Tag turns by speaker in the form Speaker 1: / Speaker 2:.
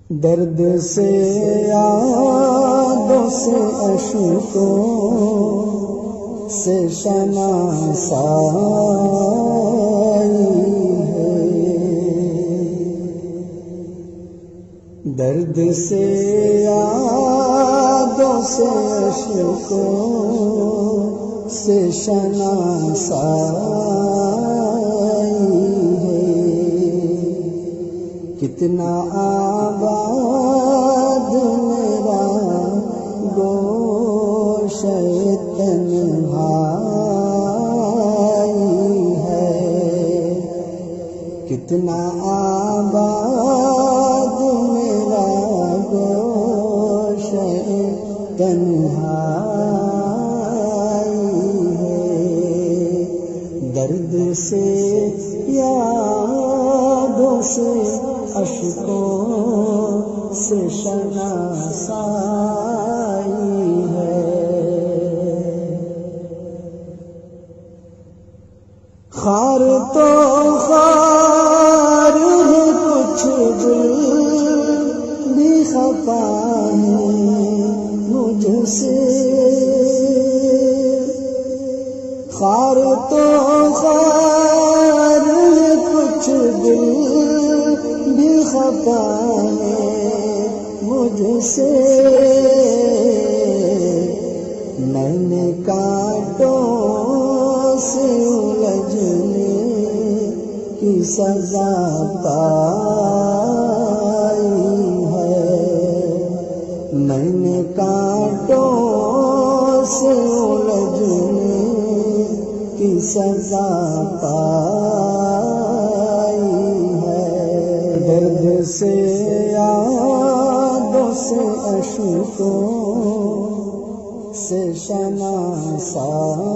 Speaker 1: درد سے یادوں سے اشکوں سے شناسائی ہے، درد سے یادوں سے اشکوں سے شناسائی ہے، کتنا آباد میرا گوشہ تنہائی ہے، کتنا آباد میرا گوشہ تنہائی ہے، درد سے یادوں سے اشکوں سے شناسائی ہے، خار تو خار ہے، کچھ دل بھی خفا ہے مجھ سے، خار تو خار ہے، کچھ دل بھی خفا ہے مجھ سے، میں نے کانٹوں سے الجھنے کی سزا پائی ہے، میں نے کانٹوں سے الجھنے کی سزا پائی ہے، درد سے یادوں سے اشکوں سے شناسائی